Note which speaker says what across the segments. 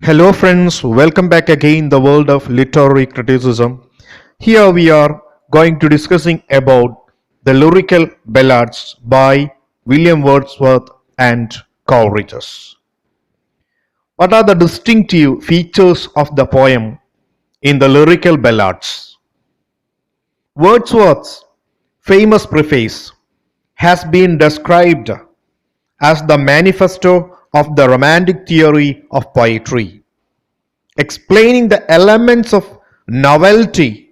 Speaker 1: Hello, friends. Welcome back again in the world of literary criticism. Here we are going to discussing about the lyrical ballads by William Wordsworth and Coleridge. What are the distinctive features of the poem in the lyrical ballads? Wordsworth's famous preface has been described as the manifesto of the romantic theory of poetry, explaining the elements of novelty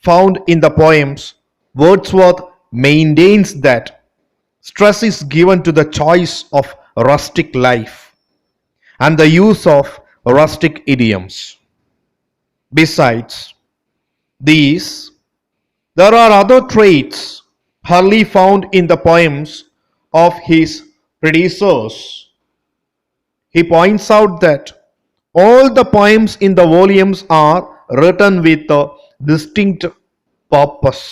Speaker 1: found in the poems. Wordsworth maintains that stress is given to the choice of rustic life and the use of rustic idioms. Besides these, there are other traits hardly found in the poems of his predecessors. He points out that all the poems in the volumes are written with a distinct purpose.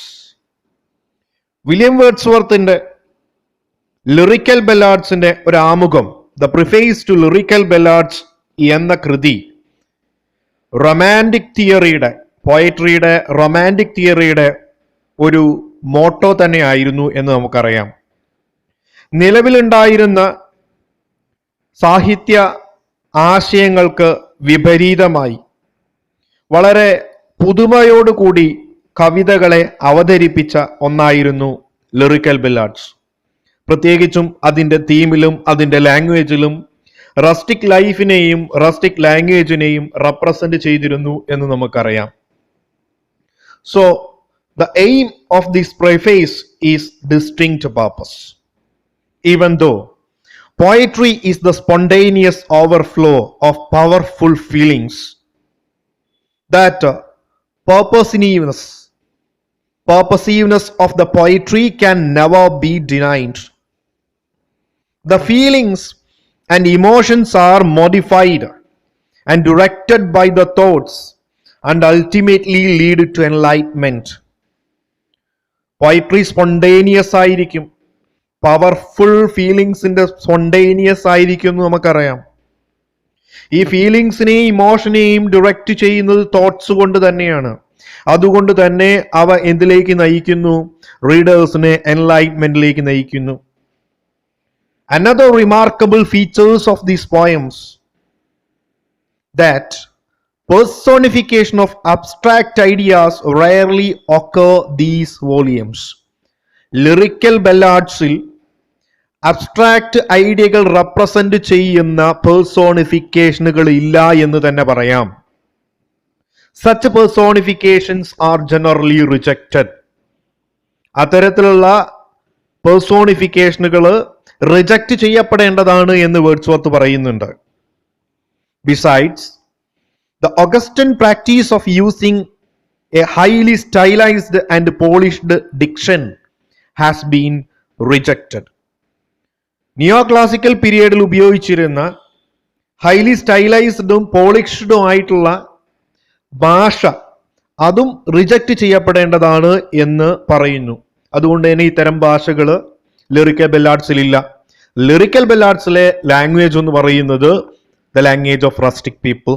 Speaker 1: William വേർഡ്സ്വർത്തിന്റെ lyrical ബെല്ലാഡ്സിന്റെ ഒരു ആമുഖം, the preface to lyrical ballads എന്ന കൃതി romantic തിയറിയുടെ, പോയട്രിയുടെ romantic തിയറിയുടെ ഒരു motto തന്നെയായിരുന്നു എന്ന് നമുക്കറിയാം. നിലവിലുണ്ടായിരുന്ന സാഹിത്യ ആശയങ്ങൾക്ക് വിപരീതമായി വളരെ പുതുമയോടുകൂടി കവിതകളെ അവതരിപ്പിച്ച ഒന്നായിരുന്നു ലിറിക്കൽ ബെല്ലാഡ്സ്. പ്രത്യേകിച്ചും അതിൻ്റെ തീമിലും അതിൻ്റെ ലാംഗ്വേജിലും റസ്റ്റിക് ലൈഫിനെയും റസ്റ്റിക് ലാംഗ്വേജിനെയും റെപ്രസെന്റ് ചെയ്തിരുന്നു എന്ന് നമുക്കറിയാം. So the aim of this preface is distinct purpose. Even though poetry is the spontaneous overflow of powerful feelings, that purposiveness of the poetry can never be denied. The feelings and emotions are modified and directed by the thoughts and ultimately lead to enlightenment. Poetry spontaneous ആയിരിക്കും, powerful ഫീലിങ്സിന്റെ spontaneous ആയിരിക്കും എന്ന് നമുക്കറിയാം. ഈ ഫീലിങ്സിനെയും ഇമോഷനെയും direct ചെയ്യുന്നത് thoughts കൊണ്ട് തന്നെയാണ്. അതുകൊണ്ട് തന്നെ അവ എന്തിലേക്ക് നയിക്കുന്നു? റീഡേഴ്സിനെ എൻലൈറ്റ്മെന്റിലേക്ക് നയിക്കുന്നു. Another remarkable features of these poems that personification of abstract ideas rarely occur these volumes. Lyrical ബെല്ലാഡ്സിൽ അബ്സ്ട്രാക്ട് ഐഡിയകൾ റെപ്രസെന്റ് ചെയ്യുന്ന പേഴ്സോണിഫിക്കേഷനുകൾ ഇല്ല എന്ന് തന്നെ പറയാം. Such personifications are generally rejected. അത്തരത്തിലുള്ള പേഴ്സോണിഫിക്കേഷനുകൾ റിജക്റ്റ് ചെയ്യപ്പെടേണ്ടതാണ് എന്ന് വേർഡ്സ്വർത്ത് പറയുന്നുണ്ട്. Besides, the Augustan practice of using a highly stylised and polished diction has been rejected. Neo classical പീരിയഡിൽ ഉപയോഗിച്ചിരുന്ന ഹൈലി സ്റ്റൈലൈസ്ഡും പോളിഷ്ഡും ആയിട്ടുള്ള ഭാഷ, അതും റിജക്റ്റ് ചെയ്യപ്പെടേണ്ടതാണ് എന്ന് പറയുന്നു. അതുകൊണ്ട് തന്നെ ഇത്തരം ഭാഷകൾ ലിറിക്കൽ ബെല്ലാഡ്സിലില്ല. ലിറിക്കൽ ബെല്ലാഡ്സിലെ ലാംഗ്വേജ് എന്ന് പറയുന്നത് the language of rustic people.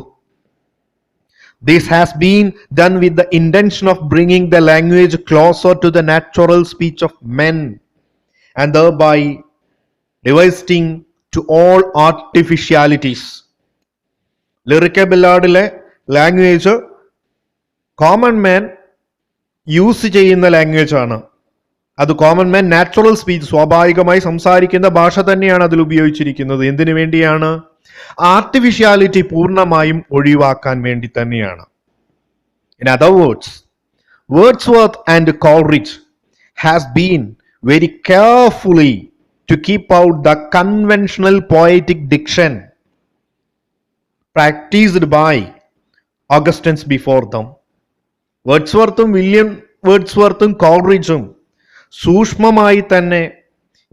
Speaker 1: This has been done with the intention of bringing the language closer to the natural speech of men and thereby divesting to all artificialities. Lyrical ബെല്ലാഡിലെ language common man use ചെയ്യുന്ന language ആണ്. അത് common man natural speech, സ്വാഭാവികമായി സംസാരിക്കുന്ന ഭാഷ തന്നെയാണ് അതിൽ ഉപയോഗിച്ചിരിക്കുന്നത്. എന്തിനു വേണ്ടിയാണ്? ആർട്ടിഫിഷ്യാലിറ്റി പൂർണ്ണമായും ഒഴിവാക്കാൻ വേണ്ടി തന്നെയാണ്. In other words, Wordsworth and Coleridge has been very carefully to keep out the conventional poetic diction practiced by Augustans before them. വേർഡ്സ്വർത്തും വില്യം വേർഡ്സ്വർത്തും കോൾറിഡ്ജും സൂക്ഷ്മമായി തന്നെ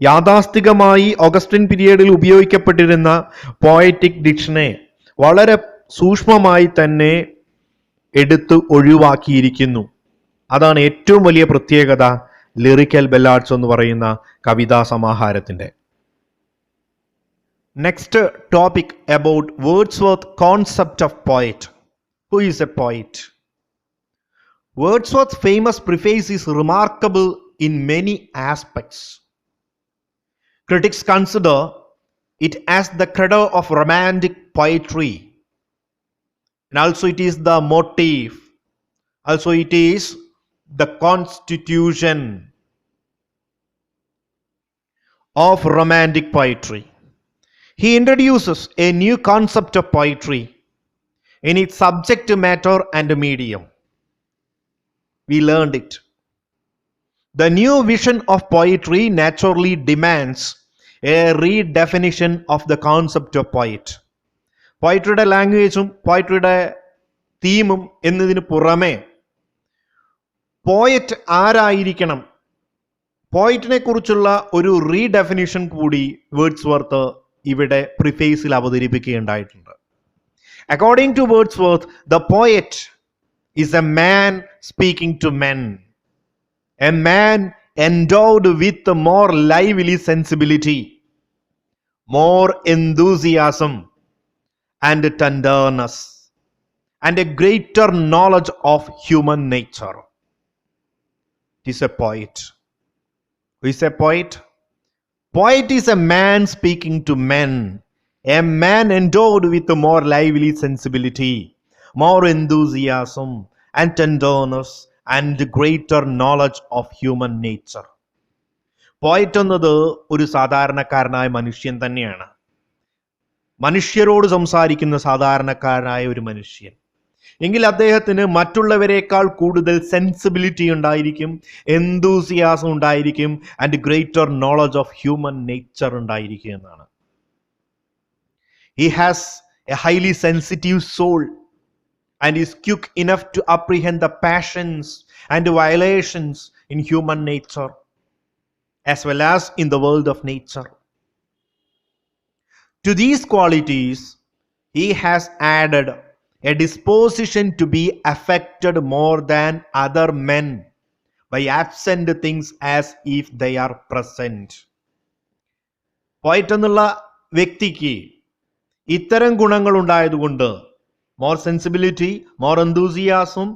Speaker 1: യാഥാസ്ഥികമായി ഓഗസ്റ്റിൻ പീരിയഡിൽ ഉപയോഗിക്കപ്പെട്ടിരുന്ന പോയറ്റിക് ഡിക്ഷനെ വളരെ സൂക്ഷ്മമായി തന്നെ എടുത്ത് ഒഴിവാക്കിയിരിക്കുന്നു. അതാണ് ഏറ്റവും വലിയ പ്രത്യേകത ലിറിക്കൽ ബെല്ലാഡ്സ് എന്ന് പറയുന്ന കവിതാ സമാഹാരത്തിന്റെ. Next topic about Wordsworth's concept of poet. Who is a poet? Wordsworth's famous preface is remarkable in many aspects. Critics consider it as the credo of romantic poetry, and also it is the motif, also it is the constitution of romantic poetry. He introduces a new concept of poetry in its subject matter and medium. We learned it. The new vision of poetry naturally demands a redefinition of the concept of poet. പോയട്രിയുടെ ലാംഗ്വേജും പോയട്രിയുടെ തീമും എന്നതിന് പുറമെ poet ആരായിരിക്കണം, പോയറ്റിനെ കുറിച്ചുള്ള ഒരു റീഡെഫിനിഷൻ കൂടി Wordsworth ഇവിടെ പ്രിഫേസിൽ അവതരിപ്പിക്കുകയുണ്ടായിട്ടുണ്ട്. According to Wordsworth, the poet is a man speaking to men, a man endowed with more lively sensibility, more enthusiasm and tenderness, and a greater knowledge of human nature. It is a poet. Who is a poet? Poet is a man speaking to men, a man endowed with more lively sensibility, more enthusiasm and tenderness, and greater knowledge of human nature. Poet എന്നത് ഒരു സാധാരണക്കാരനായ മനുഷ്യൻ തന്നെയാണ്. മനുഷ്യരോട് സംസാരിക്കുന്ന സാധാരണക്കാരനായ ഒരു മനുഷ്യൻ. എങ്കിൽ അദ്ദേഹത്തിന് മറ്റുള്ളവരെക്കാൾ കൂടുതൽ സെൻസിബിലിറ്റി ഉണ്ടായിരിക്കും, എന്തൂസിയാസം ഉണ്ടായിരിക്കും, and greater knowledge of human nature ഉണ്ടായിരിക്കും എന്നാണ്. He has a highly sensitive soul and is quick enough to apprehend the passions and violations in human nature as well as in the world of nature. To these qualities, he has added a disposition to be affected more than other men by absent things as if they are present. Poet എന്നുള്ള വ്യക്തിക്ക് ഇത്തരം ഗുണങ്ങൾ ഉണ്ടായതുകൊണ്ട്, more sensibility, more എന്തൂസിയാസം,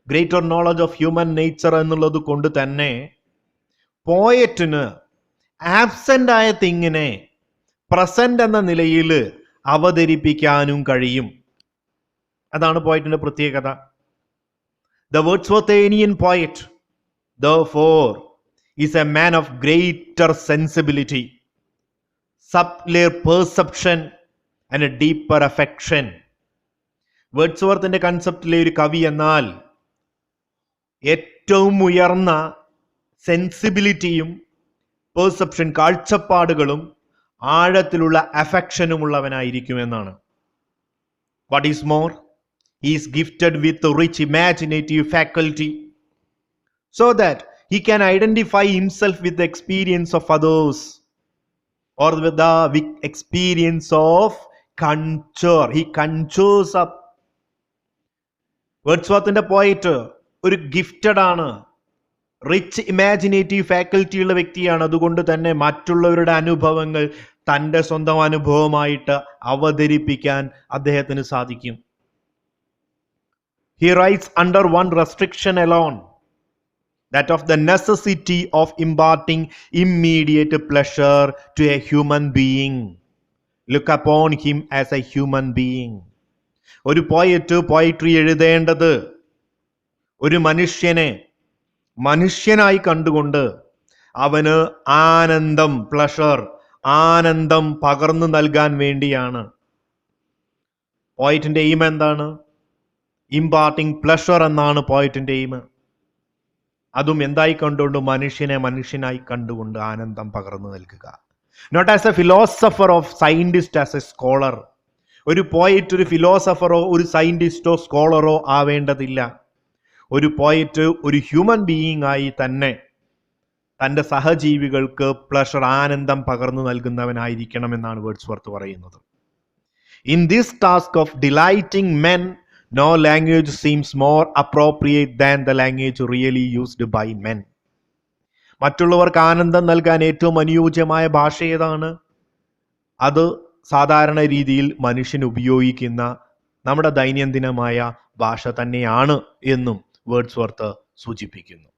Speaker 1: greater knowledge of human nature എന്നുള്ളത് കൊണ്ട് തന്നെ പോയറ്റിന് absent ആയ തിങ്ങിനെ present എന്ന നിലയിൽ അവതരിപ്പിക്കാനും കഴിയും. അതാണ് പോയറ്റിന്റെ പ്രത്യേകത. The Wordsworthian poet, therefore, is a man of greater sensibility, subtler perception and a deeper affection. വേർഡ്സ്വർത്തിന്റെ കൺസെപ്റ്റിലെ ഒരു കവി എന്നാൽ ഏറ്റവും ഉയർന്ന സെൻസിബിലിറ്റിയും പെർസെപ്ഷൻ, കാഴ്ചപ്പാടുകളും ആഴത്തിലുള്ള അഫെക്ഷനും ഉള്ളവനായിരിക്കും എന്നാണ്. What is more, he is gifted with a rich imaginative faculty so that he can identify himself with the experience of others or with the experience of conjure. He conjures up. വേർഡ്സ്വർത്തിന്റെ poet ഒരു gifted ആണ്, rich imaginative faculty ഉള്ള വ്യക്തിയാണ്. അതുകൊണ്ട് തന്നെ മറ്റുള്ളവരുടെ അനുഭവങ്ങൾ തൻ്റെ സ്വന്തം അനുഭവമായിട്ട് അവതരിപ്പിക്കാൻ അദ്ദേഹത്തിന് സാധിക്കും. He writes under one restriction alone, that of the necessity of imparting immediate pleasure to a human being. Look upon him as a human being. ഒരു പോയറ്റ് പോയട്രി എഴുതേണ്ടത് ഒരു മനുഷ്യനെ മനുഷ്യനായി കണ്ടുകൊണ്ട് അവന് ആനന്ദം, പ്ലഷർ, ആനന്ദം പകർന്നു നൽകാൻ വേണ്ടിയാണ്. പോയറ്റിന്റെ എയിം എന്താണ്? ഇമ്പാർട്ടിങ് പ്ലഷർ എന്നാണ് പോയറ്റിന്റെ എയിം. അതും എന്തായി കണ്ടുകൊണ്ട്? മനുഷ്യനെ മനുഷ്യനായി കണ്ടുകൊണ്ട് ആനന്ദം പകർന്നു നൽകുക. Not as a philosopher of scientist, as a scholar. ഒരു പോയറ്റ് ഒരു ഫിലോസഫറോ ഒരു സയന്റിസ്റ്റോ സ്കോളറോ ആവേണ്ടതില്ല. ഒരു പോയറ്റ് ഒരു ഹ്യൂമൻ ബീയിങ് ആയി തന്നെ തൻ്റെ സഹജീവികൾക്ക് പ്ലഷർ, ആനന്ദം പകർന്നു നൽകുന്നവനായിരിക്കണമെന്നാണ് വേർഡ്സ്വർത്ത് പറയുന്നത്. In this task of delighting men, no language seems more appropriate than the language really used by men. മറ്റുള്ളവർക്ക് ആനന്ദം നൽകാൻ ഏറ്റവും അനുയോജ്യമായ ഭാഷ ഏതാണ്? അത് സാധാരണ രീതിയിൽ മനുഷ്യൻ ഉപയോഗിക്കുന്ന നമ്മുടെ ദൈനംദിനമായ ഭാഷ തന്നെയാണ് എന്നും വേർഡ്സ്വർത്ത് സൂചിപ്പിക്കുന്നു.